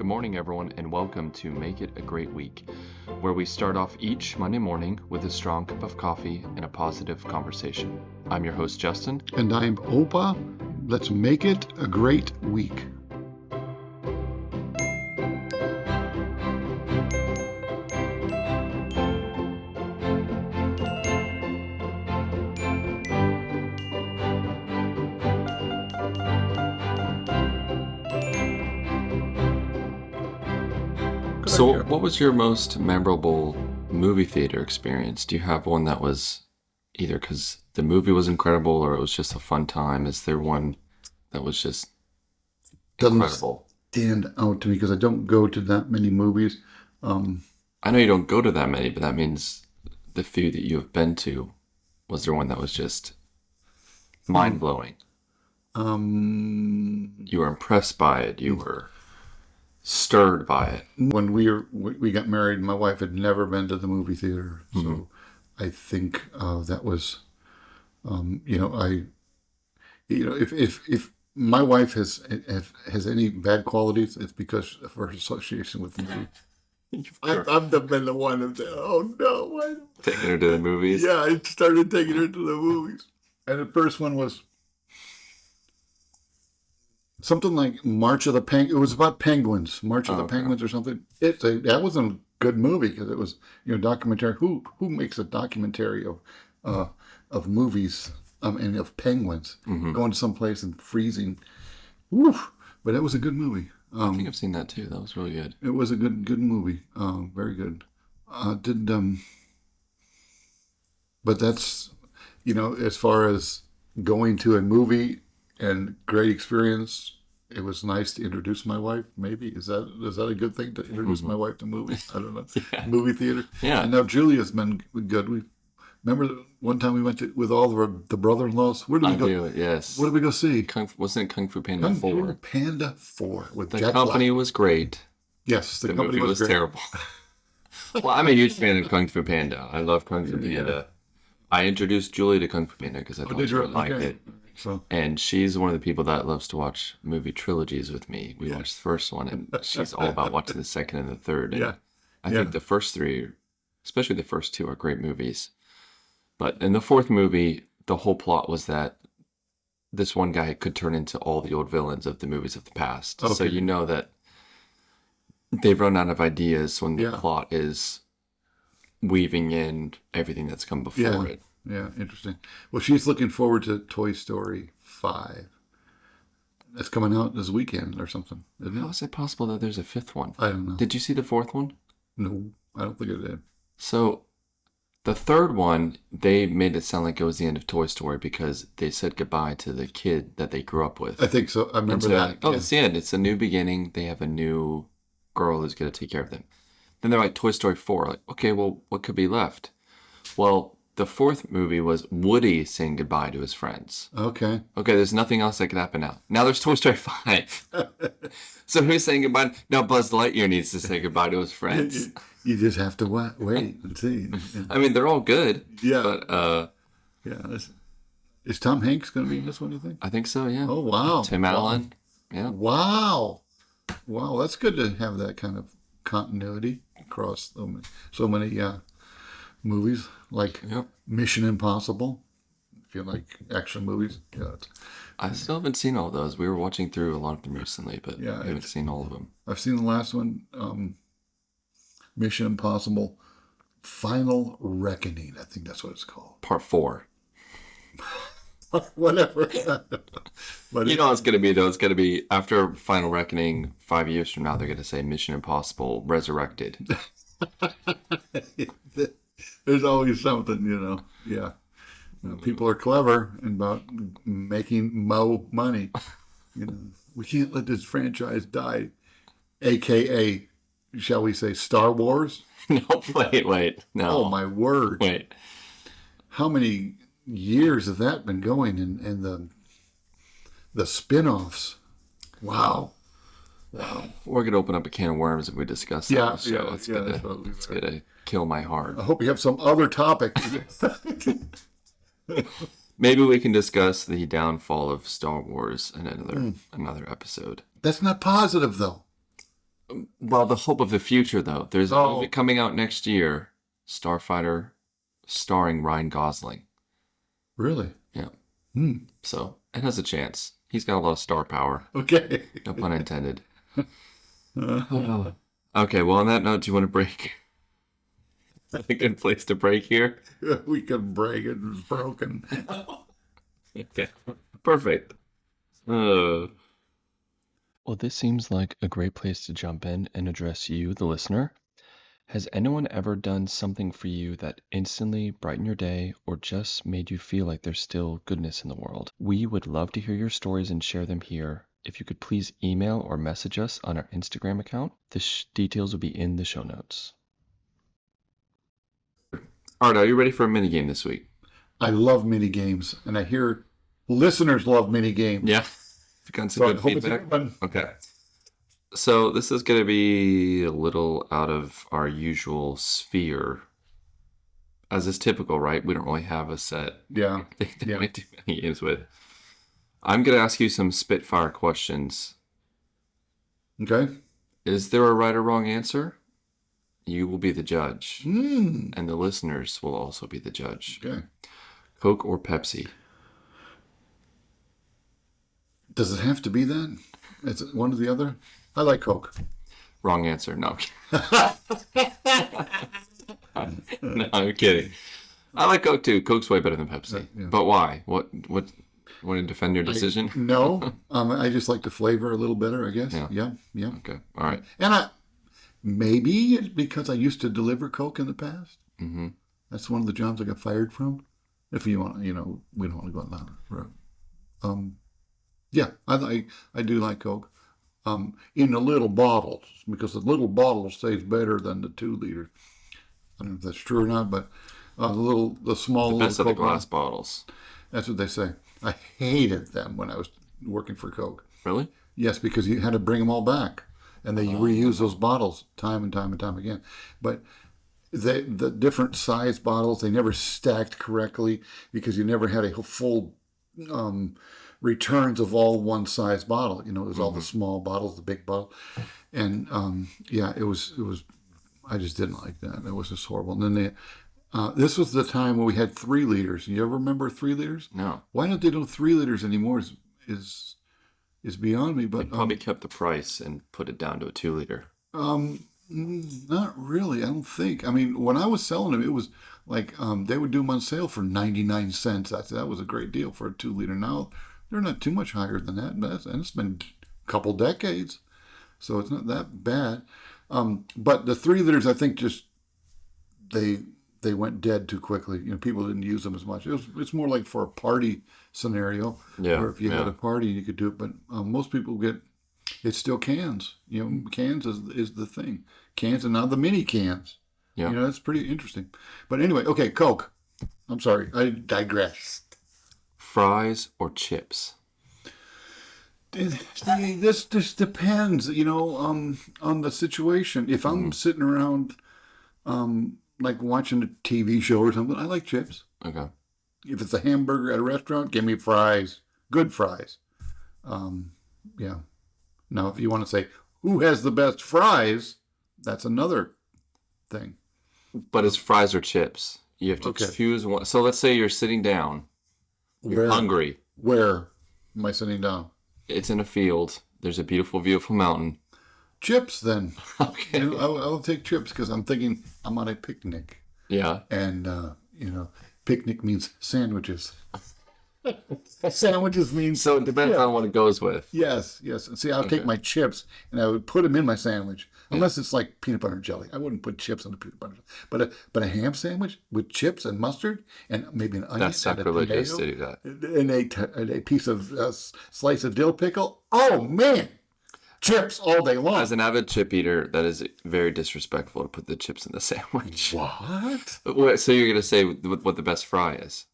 Good morning, everyone, and welcome to Make It a Great Week, where we start off each Monday morning with a strong cup of coffee and a positive conversation. I'm your host, Justin. And I'm Opa. Let's make it a great week. So, what was your most memorable movie theater experience? Do you have one that was either because the movie was incredible or it was just a fun time? Is there one that was just incredible? Stand out to me because I don't go to that many movies. I know you don't go to that many, but that means the few that you have been to, was there one that was just mind-blowing? You were impressed by it. You were stirred by it. When we got married, my wife had never been to the movie theater, so I think that was, if my wife has any bad qualities, it's because of her association with me. I've been the one of Taking her to the movies. Yeah, I started taking her to the movies, and the first one was something like March of the Penguins. It was about penguins, March of the Penguins or something. That wasn't a good movie because it was documentary. Who makes a documentary of movies and of penguins going to some place and freezing? Woof! But it was a good movie. I think I've seen that too. That was really good. It was a good movie. Very good. But that's as far as going to a movie and great experience. It was nice to introduce my wife. Maybe is that a good thing to introduce my wife to movies? I don't know. Yeah. Movie theater. Yeah. And now Julia's been good. We remember one time we went to with all the brother-in-laws. Where did we go? Do, yes. What did we go see? Wasn't it Kung Fu Panda 4? Kung Fu Panda 4 with The Jack company Black. was great. Yes, The company movie was great. terrible. Well, I'm a huge fan of Kung Fu Panda. I love Kung Fu Panda. I introduced Julie to Kung Fu Panda because I thought she would like it. So, And she's one of the people that loves to watch movie trilogies with me. We watched the first one, and she's all about watching the second and the third. And I think the first three, especially the first two, are great movies. But in the fourth movie, the whole plot was that this one guy could turn into all the old villains of the movies of the past. Okay. So you know that they've run out of ideas when the plot is weaving in everything that's come before it. Yeah, interesting. Well, she's looking forward to Toy Story 5. That's coming out this weekend or something, isn't How it? is it possible that there's a fifth one? I don't know. Did you see the fourth one? No, I don't think it did. So the third one, they made it sound like it was the end of Toy Story because they said goodbye to the kid that they grew up with. I think so. I remember that. Like, it's the end. It's a new beginning. They have a new girl who's going to take care of them. Then they're like, Toy Story 4. Like, okay, well, what could be left? Well, the fourth movie was Woody saying goodbye to his friends. Okay. Okay, there's nothing else that could happen now. Now there's Toy Story 5. So who's saying goodbye? Now Buzz Lightyear needs to say goodbye to his friends. You just have to wait and see. I mean, they're all good. Yeah. But, Yeah. Is Tom Hanks going to be in this one, you think? I think so, yeah. Oh, wow. Tim Allen. Yeah. Wow. Wow, that's good to have that kind of continuity across so many movies, like Mission Impossible. If you like action movies, I still haven't seen all those. We were watching through a lot of them recently, but I haven't seen all of them. I've seen the last one, Mission Impossible Final Reckoning. I think that's what it's called. Part 4. Whatever. But You know what it's going to be, though? It's going to be, after Final Reckoning, 5 years from now, they're going to say Mission Impossible Resurrected. There's always something, Yeah. People are clever about making money. We can't let this franchise die. AKA, shall we say, Star Wars? No, wait. No. Oh, my word. Wait. How many years has that been going in the spin-offs? Wow. We're going to open up a can of worms if we discuss that. Yeah, So yeah, it's yeah, going to kill my heart. I hope you have some other topic. Maybe we can discuss the downfall of Star Wars in another episode. That's not positive, though. Well, the hope of the future, though. There's a movie Oh, coming out next year, Starfighter, starring Ryan Gosling. really? Yeah. Hmm. So it has a chance. He's got a lot of star power. Okay. No pun intended. Uh, Okay, well, on that note, do you want to break? Is that a good place to break here? we could break it. It's broken. Okay. Perfect. Uh, Well, this seems like a great place to jump in and address you, the listener. Has anyone ever done something for you that instantly brightened your day or just made you feel like there's still goodness in the world? We would love to hear your stories and share them here. If you could please email or message us on our Instagram account, the details will be in the show notes. All right, are you ready for a mini game this week? I love mini games, and I hear listeners love mini games. Yeah. You've gotten some So I good hope it's a feedback. good one. Okay. So this is going to be a little out of our usual sphere, as is typical, right? We don't really have a set Yeah. thing that Yeah. we do many games with. I'm going to ask you some spitfire questions. Okay. Is there a right or wrong answer? You will be the judge, Mm. and the listeners will also be the judge. Okay. Coke or Pepsi? Does it have to be that? Is it one or the other? I like Coke. Wrong answer. No. No, I'm kidding. I like Coke too. Coke's way better than Pepsi. Yeah. But why? What? Want to defend your decision? No. I just like the flavor a little better, I guess. Yeah. Yeah. Yeah. Okay. All right. And maybe it's because I used to deliver Coke in the past. Mm-hmm. That's one of the jobs I got fired from. If you want, we don't want to go on that road. Yeah, I do like Coke. In the little bottles, because the little bottle stays better than the 2 liter. I don't know if that's true or not, but the small The best of little the Coke glass bottles. That's what they say. I hated them when I was working for Coke. Really? Yes, because you had to bring them all back, and they reuse those bottles time and time and time again. But the different size bottles, they never stacked correctly because you never had a full returns of all one size bottle. It was all the small bottles, the big bottle, and yeah, it was. I just didn't like that. It was just horrible. And then this was the time when we had 3 liters. You ever remember 3 liters? No. Why don't they do 3 liters anymore? Is beyond me. They But probably kept the price and put it down to a 2 liter. not really. I don't think. I mean, when I was selling them, it was like they would do them on sale for 99 cents. That was a great deal for a 2 liter. Now they're not too much higher than that, and it's been a couple decades, so it's not that bad. But the 3 liters, I think, just they went dead too quickly. People didn't use them as much. It's more like for a party scenario, Yeah. or if you had a party, you could do it. But most people it's still cans. Cans is the thing. Cans, and now the mini cans. Yeah. It's pretty interesting. But anyway, okay, Coke. I'm sorry, I digress. Fries or chips? This depends, on the situation. If I'm sitting around, like watching a TV show or something, I like chips. Okay. If it's a hamburger at a restaurant, give me fries, good fries. Yeah. Now, if you want to say who has the best fries, that's another thing. But it's fries or chips. You have to choose one. So let's say you're sitting down. You're hungry. Where am I sitting down? It's in a field. There's a beautiful mountain. Chips, then. Okay. I'll take chips because I'm thinking I'm on a picnic. Yeah. And, picnic means sandwiches. Sandwiches mean... So it depends on what it goes with. Yes. And see, I'll take my chips and I would put them in my sandwich. Unless it's like peanut butter and jelly. I wouldn't put chips on a peanut butter. But a ham sandwich with chips and mustard and maybe an onion. That's sacrilegious and to do that. And a piece of slice of dill pickle. Oh, man. Chips all day long. As an avid chip eater, that is very disrespectful to put the chips in the sandwich. What? So you're going to say what the best fry is?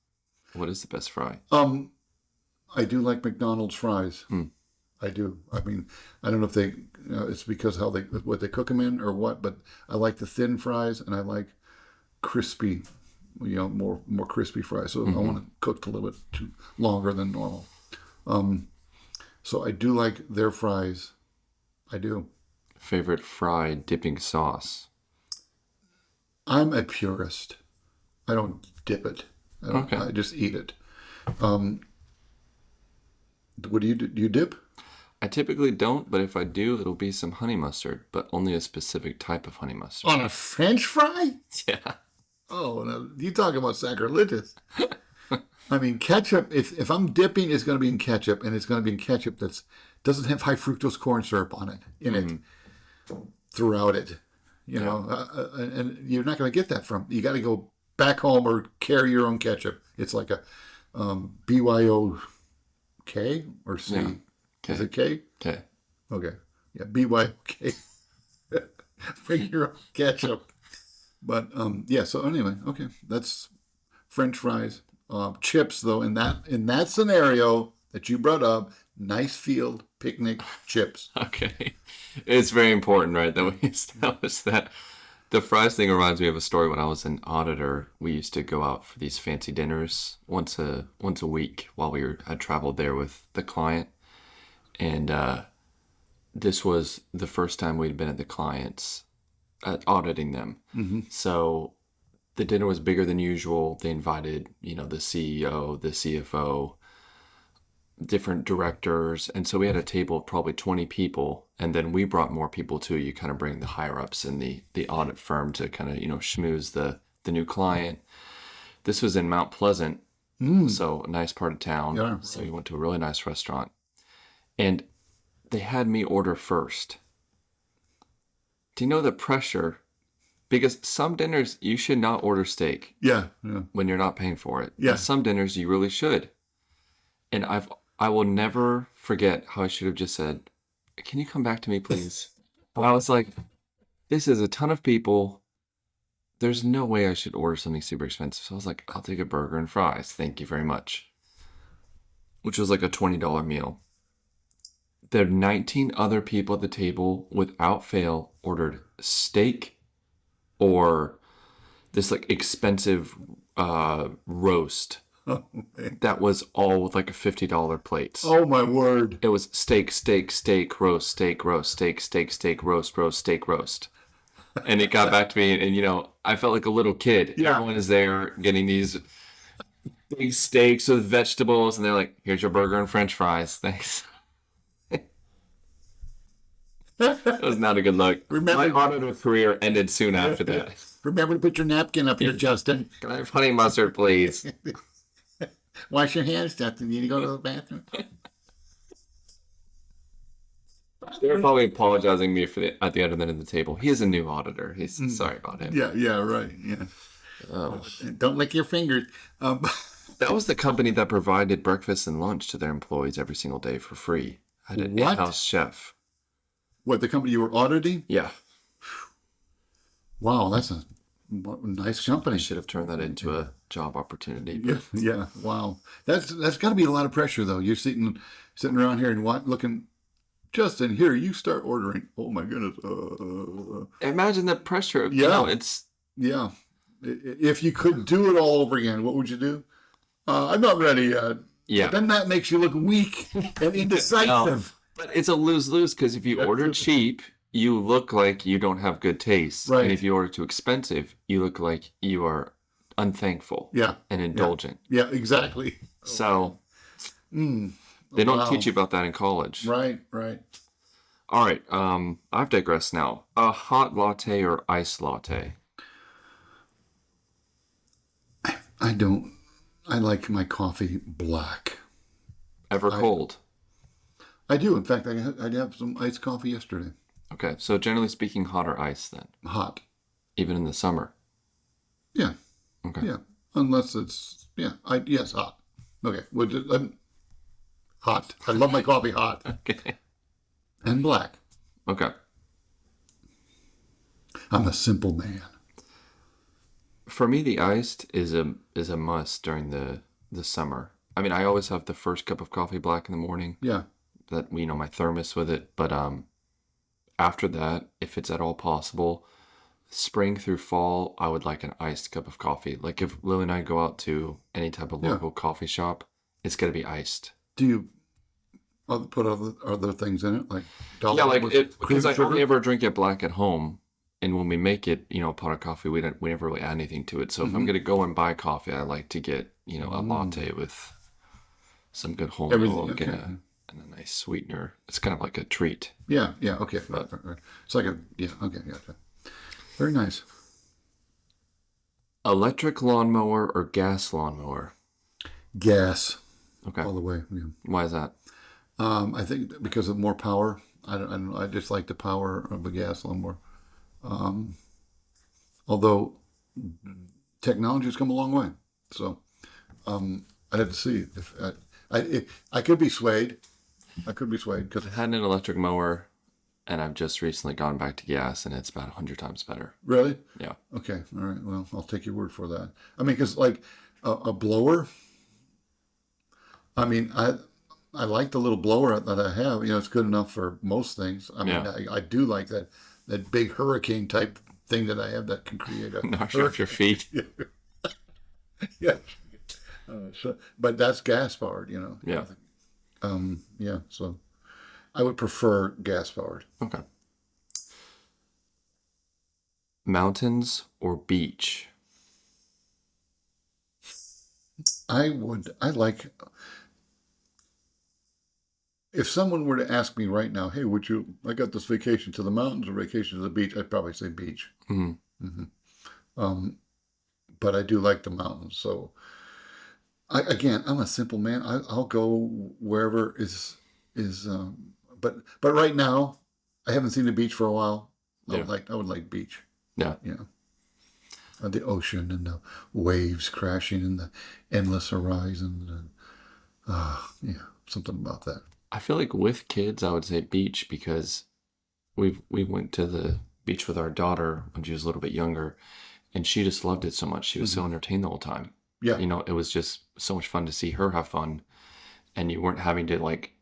What is the best fry? I do like McDonald's fries. I do. I mean, I don't know if it's because what they cook them in or what, but I like the thin fries and I like crispy, more crispy fries. So I want it cooked a little bit longer than normal. So I do like their fries. I do. Favorite fried dipping sauce? I'm a purist. I don't dip it. Okay. I just eat it. Um, what do you do? Do you dip? I typically don't, but if I do, it'll be some honey mustard, but only a specific type of honey mustard. On a French fry? Yeah. Oh, no, you talk about sacrilegious. I mean, ketchup, if I'm dipping, it's going to be in ketchup, and it's going to be in ketchup that doesn't have high fructose corn syrup on it, throughout it. You know, and you're not going to get that you got to go back home or carry your own ketchup. It's like a BYOK or C. Yeah. K. Is it K? Okay. Okay. Yeah, BYOK. Bring your own ketchup. But, yeah, so anyway, okay. That's French fries. Chips, though, in that scenario that you brought up, nice field picnic chips. Okay. It's very important, right, that we establish that. The fries thing reminds me of a story. When I was an auditor, we used to go out for these fancy dinners once a week while had traveled there with the client. And this was the first time we'd been at the clients, auditing them. Mm-hmm. So the dinner was bigger than usual. They invited, the CEO, the CFO, different directors. And so we had a table of probably 20 people. And then we brought more people too. You kind of bring the higher ups in the audit firm to kind of, schmooze the new client. This was in Mount Pleasant. So a nice part of town. Yeah. So we went to a really nice restaurant. And they had me order first. Do you know the pressure? Because some dinners, you should not order steak. Yeah. When you're not paying for it. Yeah. And some dinners, you really should. And I will never forget how I should have just said, "Can you come back to me, please?" But I was like, this is a ton of people. There's no way I should order something super expensive. So I was like, I'll take a burger and fries. Thank you very much. Which was like a $20 meal. There are 19 other people at the table, without fail, ordered steak or this like expensive roast. Oh, that was all with like a $50 plates. Oh my word. It was steak, roast, steak, roast, steak, roast, steak, roast. And it got back to me, and I felt like a little kid. Yeah. Everyone is there getting these big steaks with vegetables, and they're like, "Here's your burger and French fries. Thanks." That was not a good look. My auditor career ended soon after that. Remember to put your napkin up here, Justin. Can I have honey mustard, please? Wash your hands, Justin. You need to go to the bathroom. They're probably apologizing to me at the other end of the table. He is a new auditor. He's sorry about him. Yeah, right. Yeah. Oh. Don't lick your fingers. That was the company that provided breakfast and lunch to their employees every single day for free. I had an in-house chef. What, the company you were auditing? Yeah. Wow, that's a nice company. I should have turned that into a job opportunity. Yeah. Wow. That's got to be a lot of pressure, though. You're sitting around here and looking, Justin, here, you start ordering. Oh, my goodness. Imagine the pressure. Yeah. It's... Yeah. If you could do it all over again, what would you do? I'm not ready yet. Yeah. But then that makes you look weak and indecisive. No. But it's a lose-lose, because if you order cheap, you look like you don't have good taste. Right. And if you order too expensive, you look like you are unthankful. Yeah. And indulgent. Yeah, exactly. So they don't teach you about that in college. Right. All right. I've digressed now. A hot latte or iced latte? I don't. I like my coffee black. Ever cold? I do. In fact, I have some iced coffee yesterday. Okay, so generally speaking, hot or iced then? Hot. Even in the summer? Yeah. Okay. Yeah. Unless it's, yes, hot. Okay. Hot. I love my coffee hot. Okay. And black. Okay. I'm a simple man. For me, the iced is a must during the summer. I mean, I always have the first cup of coffee black in the morning. Yeah. That, my thermos with it. But after that, if it's at all possible, spring through fall, I would like an iced cup of coffee. Like if Lily and I go out to any type of local coffee shop, it's got to be iced. put other things in it, like Yeah, like it cream because I sugar? only ever drink it black at home, and when we make it, pot of coffee, we never really add anything to it. So if I'm gonna go and buy coffee, I like to get a latte with some good whole Everything. milk Okay. and a nice sweetener. It's kind of like a treat. Yeah. Yeah. Okay. Right. It's like Okay. Yeah. Very nice. Electric lawnmower or gas lawnmower? Gas Okay. all the way. Yeah. Why is that? I think because of more power. I don't know. I just like the power of a gas lawnmower. Although technology has come a long way, so I'd have to see if I could be swayed. I could be swayed because I had an electric mower, and I've just recently gone back to gas, and it's about 100 times better. really. Yeah. Okay. All right. Well, I'll take your word for that. I mean, because like a blower. I mean, I like the little blower that I have. It's good enough for most things. I mean, Yeah. I do like that big hurricane type thing that I have that can create a Knock you off your feet. yeah. But that's gas powered. Yeah. Yeah. So I would prefer gas powered. Okay. Mountains or beach? I like, if someone were to ask me right now, hey, I got this vacation to the mountains or vacation to the beach, I'd probably say beach. Mm-hmm. But I do like the mountains. So I'm a simple man. I'll go wherever but right now, I haven't seen the beach for a while. Yeah. I would like beach. Yeah. The ocean and the waves crashing and the endless horizon. Something about that. I feel like with kids, I would say beach because we went to the beach with our daughter when she was a little bit younger, and she just loved it so much. She was so entertained the whole time. Yeah. It was just so much fun to see her have fun, and you weren't having to like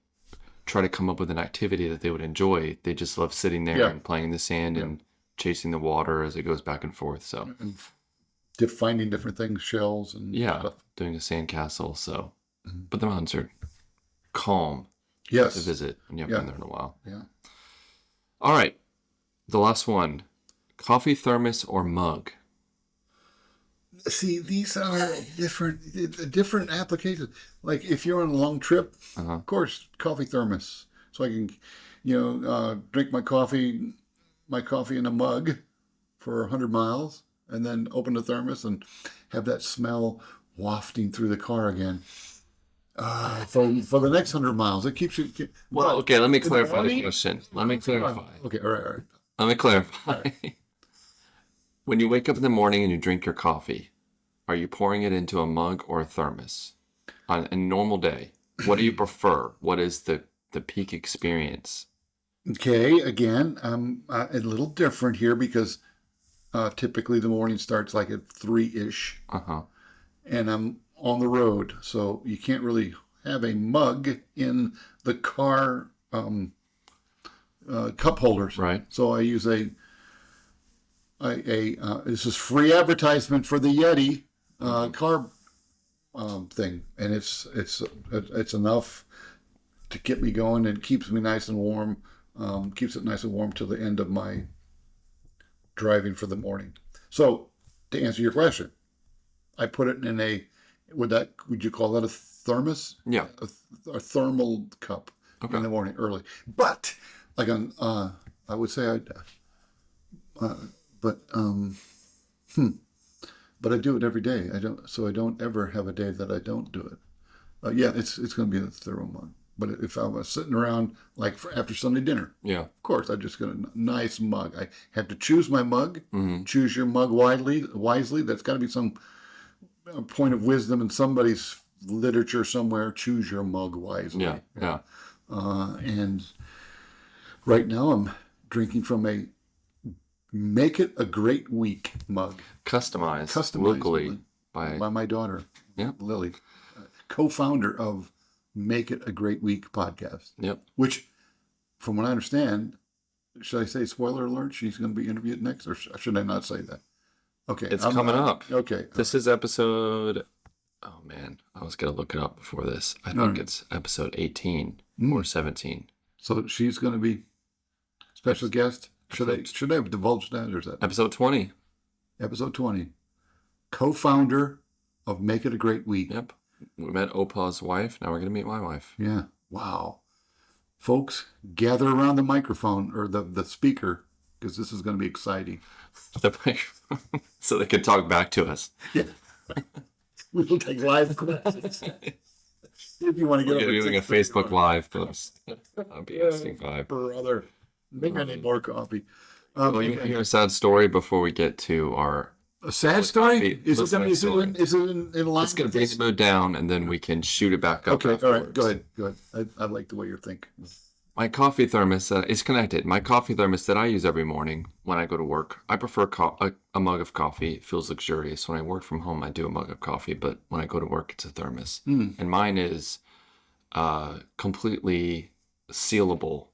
try to come up with an activity that they would enjoy. They just love sitting there and playing in the sand and chasing the water as it goes back and forth. So And finding different things, shells and stuff. doing a sand castle. So, but the mountains are calm Yes. to visit, and you haven't been there in a while. Yeah. All right, the last one: coffee thermos or mug? See, these are different applications. Like if you're on a long trip, of course, coffee thermos, so I can, drink my coffee in a mug for 100 miles, and then open the thermos and have that smell wafting through the car again. For the next 100 miles, it keeps you. Well, okay, let me clarify the question. Let me clarify. Okay, all right. Let me clarify. When you wake up in the morning and you drink your coffee, are you pouring it into a mug or a thermos? On a normal day, what do you prefer? What is the peak experience? Okay, again, a little different here because typically the morning starts like at 3-ish, and I'm on the road, so you can't really have a mug in the car cup holders. Right. So I use this is free advertisement for the Yeti car thing, and it's enough to get me going and keeps me nice and warm. Keeps it nice and warm till the end of my driving for the morning. So to answer your question, I put it in would you call that a thermos? Yeah. A thermal cup in the morning early. But like I would say but I do it every day. I don't ever have a day that I don't do it. It's going to be a thermal mug. But if I was sitting around like after Sunday dinner, of course, I just get a nice mug. I have to choose my mug. Choose your mug wisely. That's got to be some point of wisdom in somebody's literature somewhere. Choose your mug wisely. Yeah. And right now I'm drinking from a Make It a Great Week mug. Customized locally by my daughter, Yeah. Lily, co-founder of Make It a Great Week podcast. Yep. Which, from what I understand, should I say spoiler alert? She's going to be interviewed next, or should I not say that? Okay. It's coming up. Okay. This is episode Oh man, I was gonna look it up before this. I All think right. it's episode 18 or 17. So she's going to be special guest. Episode, Should I have divulged that, or is that episode 20. episode 20? Co-founder of Make It a Great Week. Yep. We met Opa's wife. Now we're gonna meet my wife. Yeah. Wow. Folks, gather around the microphone or the speaker, because this is going to be exciting. The microphone, so they can talk back to us. Yeah. We will take live questions. If you want to We're get using a Facebook Live post. I'll be asking vibe. brother, maybe I need more coffee. Well, you want to hear a sad story before we get to our. A sad story? Coffee. Is Listen to it story. in line? It's going with to bring this? the mood down, and then we can shoot it back up. Okay, all right, afterwards. go ahead. I like the way you're thinking. My coffee thermos is connected. My coffee thermos that I use every morning when I go to work. I prefer a mug of coffee. It feels luxurious. When I work from home, I do a mug of coffee, but when I go to work, it's a thermos. And mine is completely sealable.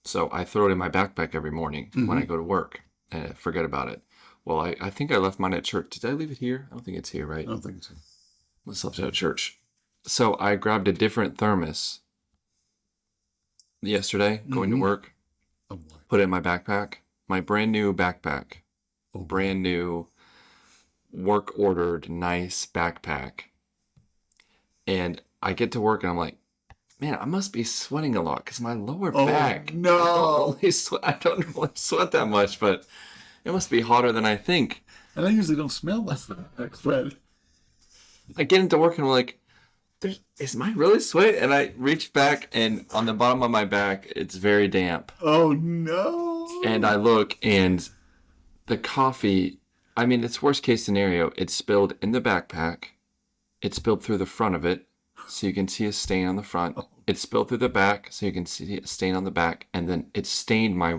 So I throw it in my backpack every morning when I go to work and I forget about it. Well, I think I left mine at church. Did I leave it here? I don't think it's here, right? I don't think so. Let's left it at church. So I grabbed a different thermos yesterday going to work, Oh boy. put it in my backpack, my brand new backpack, Oh, boy. brand new work ordered nice backpack. And I get to work and I'm like, man, I must be sweating a lot because my lower Oh, back. no. I don't really sweat that much, but it must be hotter than I think. And I usually don't smell that sweat. I get into work and I'm like, is mine really sweat? And I reach back and on the bottom of my back, it's very damp. Oh no. And I look and the coffee, I mean, it's worst case scenario. It's spilled in the backpack. It spilled through the front of it. So you can see a stain on the front. It spilled through the back. So you can see a stain on the back. And then it stained my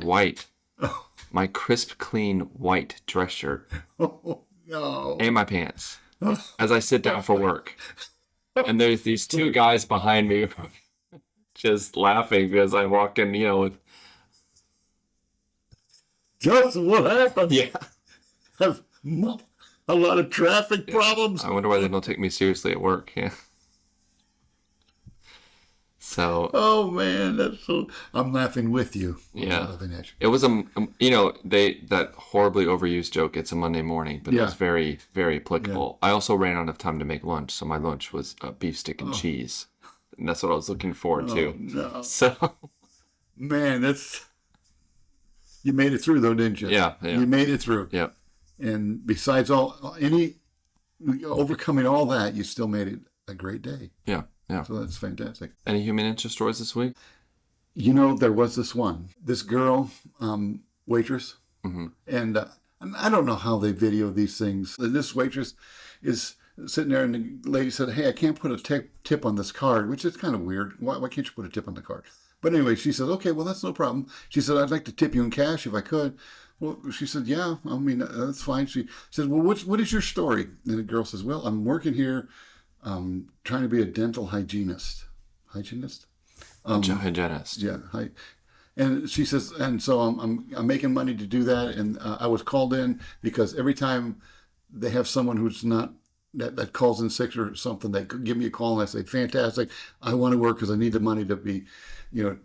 my crisp, clean white dress shirt Oh no. and my pants as I sit down for work. And there's these two guys behind me just laughing because I walk in, with. Justin, what happened? Yeah. Have a lot of traffic problems. I wonder why they don't take me seriously at work. Yeah. So. Oh man, that's so. I'm laughing with you. Yeah. Laughing at you. It was that horribly overused joke. It's a Monday morning, but it was very, very applicable. I also ran out of time to make lunch, so my lunch was a beef stick and cheese, and that's what I was looking forward to. No. So. Man, you made it through though, didn't you? Yeah. You made it through. Yeah. And besides overcoming all that, you still made it a great day. Yeah. Yeah. So that's fantastic. Any human interest stories this week? There was this girl, waitress, and I don't know how they video these things. This waitress is sitting there, and the lady said, "Hey, I can't put a tip on this card," which is kind of weird. Why can't you put a tip on the card? But anyway, she said, "Okay, well, that's no problem." She said, "I'd like to tip you in cash if I could." Well, she said, "Yeah, I mean, that's fine." She said, "Well, what is your story?" And the girl says, "Well, I'm working here, trying to be a dental hygienist." Hygienist? Hygienist. Yeah. And she says, and so I'm making money to do that. And I was called in because every time they have someone who's not, that calls in sick or something, they give me a call and I say, fantastic, I want to work because I need the money to be, to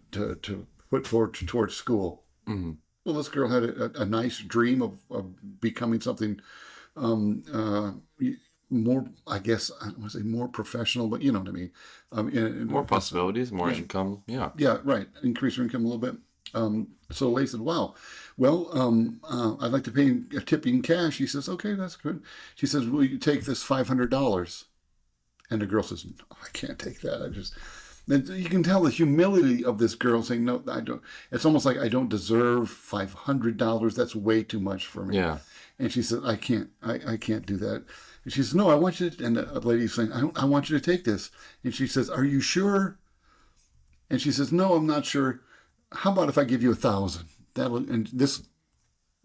put forward towards school. Mm-hmm. Well, this girl had a nice dream of becoming something more, I guess, I don't want to say more professional, but you know what I mean. More possibilities, more income. Yeah. Yeah, right. Increase your income a little bit. So the lady said, "Wow, well, I'd like to pay a tip in cash." He says, "Okay, that's good." She says, "Will you take this $500?" And the girl says, "No, I can't take that. And you can tell the humility of this girl saying, "No, I don't." It's almost like I don't deserve $500. That's way too much for me. Yeah. And she said, "I can't do that." And she says, "No, I want you to," and the lady's saying, I want you to take this. And she says, "Are you sure?" And she says, "No, I'm not sure. How about if I give you 1,000?" The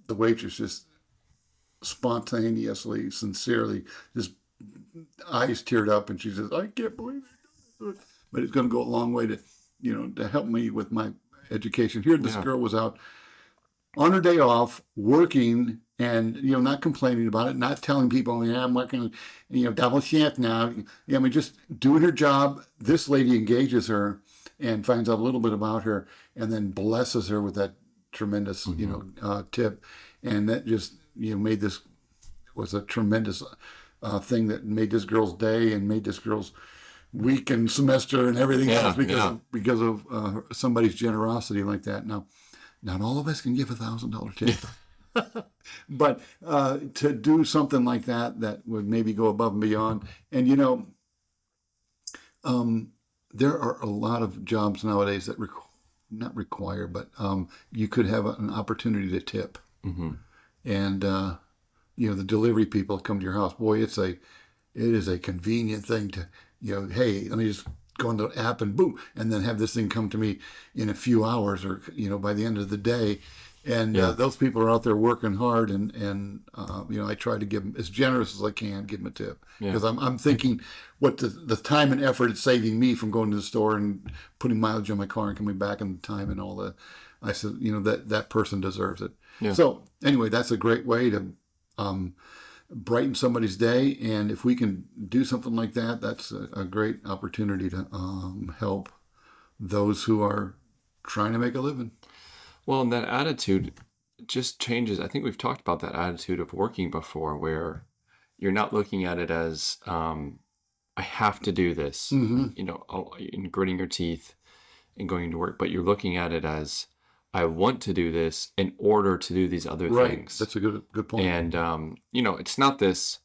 waitress just spontaneously, sincerely, just eyes teared up, and she says, "I can't believe it. But it's going to go a long way to help me with my education." Here, this girl was out on her day off working and not complaining about it, not telling people, yeah, I'm working, double shift now. Yeah, I mean, just doing her job. This lady engages her and finds out a little bit about her, and then blesses her with that tremendous, tip, and that just made this was a tremendous thing that made this girl's day and made this girl's week and semester and everything else because of somebody's generosity like that. Now, not all of us can give $1,000 tip. But to do something like that would maybe go above and beyond. And there are a lot of jobs nowadays that not require, but you could have an opportunity to tip. Mm-hmm. And the delivery people come to your house. Boy, it is a convenient thing to hey, let me just go on the app and boom, and then have this thing come to me in a few hours or by the end of the day. And those people are out there working hard, and I try to give them as generous as I can, give them a tip, because I'm thinking what the time and effort it's saving me from going to the store and putting mileage on my car and coming back in the time and all that. I said, that person deserves it. Yeah. So anyway, that's a great way to brighten somebody's day, and if we can do something like that, that's a great opportunity to help those who are trying to make a living. Well, and that attitude just changes. I think we've talked about that attitude of working before, where you're not looking at it as, I have to do this, and gritting your teeth and going to work, but you're looking at it as, I want to do this in order to do these other things. That's a good point. And, it's not this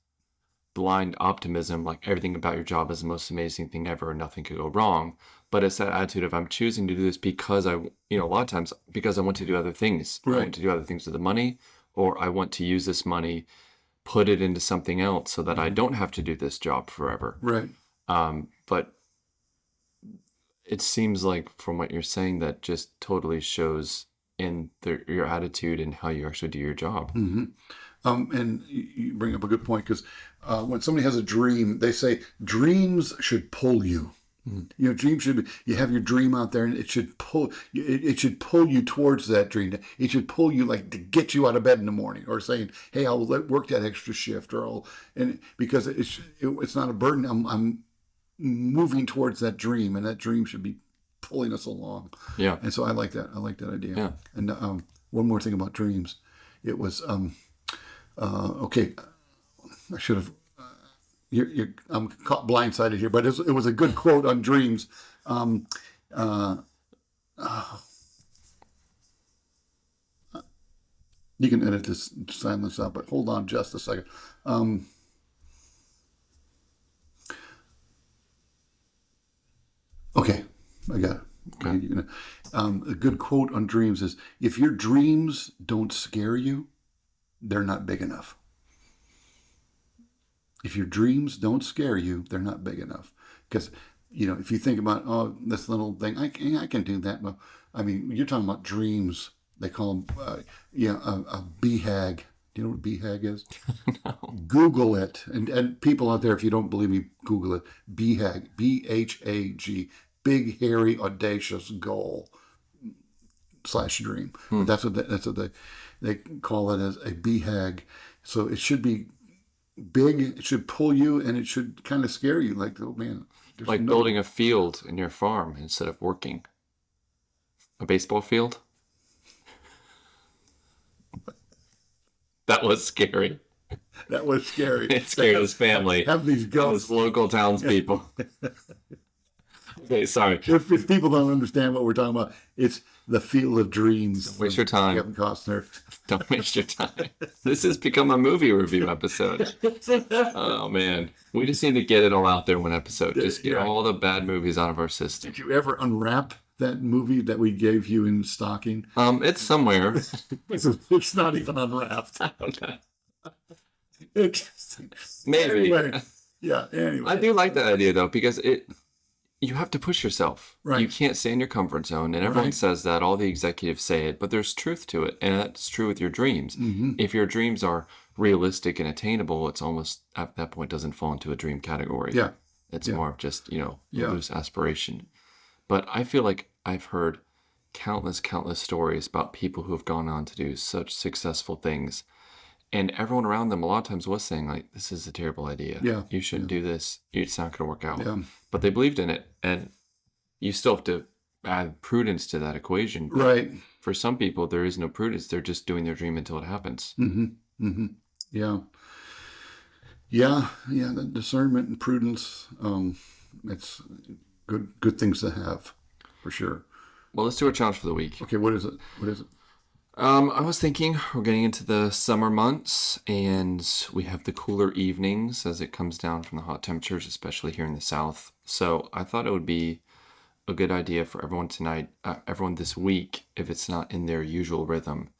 blind optimism, like everything about your job is the most amazing thing ever and nothing could go wrong. But it's that attitude of, I'm choosing to do this because a lot of times because I want to do other things. Right. I want to do other things with the money, or I want to use this money, put it into something else so that I don't have to do this job forever. Right. But it seems like from what you're saying, that just totally shows in your attitude and how you actually do your job. Mm-hmm. And you bring up a good point, because when somebody has a dream, they say dreams should pull you. Mm-hmm. Dreams should be, you have your dream out there, and it should pull you towards that dream. It should pull you, like, to get you out of bed in the morning, or saying, hey, I'll work that extra shift, because it's not a burden. I'm moving towards that dream, and that dream should be pulling us along. Yeah. And so I like that. I like that idea. Yeah. And one more thing about dreams. It was okay. I should have. I'm caught blindsided here, but it was a good quote on dreams. You can edit this silence out, but hold on just a second. Okay, I got it. Okay. A good quote on dreams is, if your dreams don't scare you, they're not big enough. If your dreams don't scare you, they're not big enough. Because, if you think about, this little thing, I can do that. Well, I mean, you're talking about dreams. They call them, a BHAG. Do you know what BHAG is? No. Google it. And people out there, if you don't believe me, Google it. BHAG, BHAG, big, hairy, audacious goal / dream. That's what they call it, as a BHAG. So it should be big, it should pull you, and it should kind of scare you. Like, oh man. Like building a field in your farm instead of working. A baseball field? That was scary. That was scary. It scared his family. Have these ghosts. Those local townspeople. Okay, sorry. If people don't understand what we're talking about, it's the Field of Dreams. Don't waste your time. Kevin Costner. Don't waste your time. This has become a movie review episode. Oh, man. We just need to get it all out there one episode. Just get all the bad movies out of our system. Did you ever unwrap that movie that we gave you in stocking? It's somewhere. It's not even unwrapped. I don't know. Maybe. Anyway. I do like that idea, though, because you have to push yourself. Right. You can't stay in your comfort zone. And everyone says that. All the executives say it. But there's truth to it. And that's true with your dreams. Mm-hmm. If your dreams are realistic and attainable, it's almost, at that point, doesn't fall into a dream category. Yeah. It's more of just, loose aspiration. But I feel like I've heard countless stories about people who have gone on to do such successful things. And everyone around them a lot of times was saying, like, this is a terrible idea. Yeah. You shouldn't do this. It's not going to work out. Yeah. But they believed in it. And you still have to add prudence to that equation. But Right. for some people, there is no prudence. They're just doing their dream until it happens. Mm-hmm. Mm-hmm. Yeah. Yeah. Yeah. The discernment and prudence, it's good things to have, for sure. Well, let's do our challenge for the week. Okay. What is it? I was thinking we're getting into the summer months, and we have the cooler evenings as it comes down from the hot temperatures, especially here in the South. So I thought it would be a good idea for everyone this week, if it's not in their usual rhythm,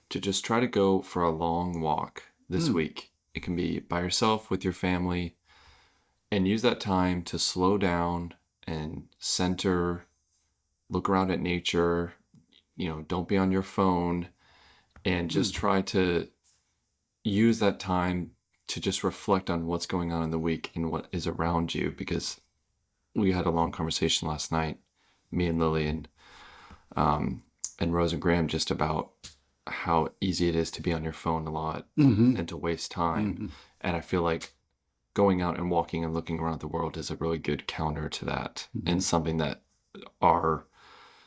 to just try to go for a long walk this week. It can be by yourself, with your family, and use that time to slow down and center, look around at nature. Don't be on your phone, and just try to use that time to just reflect on what's going on in the week and what is around you. Because we had a long conversation last night, me and Lily and Rose and Graham, just about how easy it is to be on your phone a lot and to waste time. And I feel like going out and walking and looking around the world is a really good counter to that, and something that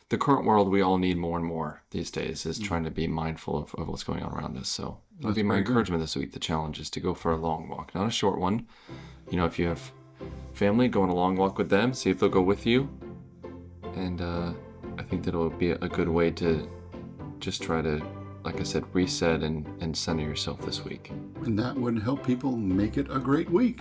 the current world we all need more and more these days is trying to be mindful of what's going on around us. So that'll be my encouragement this week. The challenge is to go for a long walk, not a short one. If you have family, go on a long walk with them, see if they'll go with you. And I think that'll be a good way to just try to, like I said, reset and center yourself this week. And that would help people make it a great week.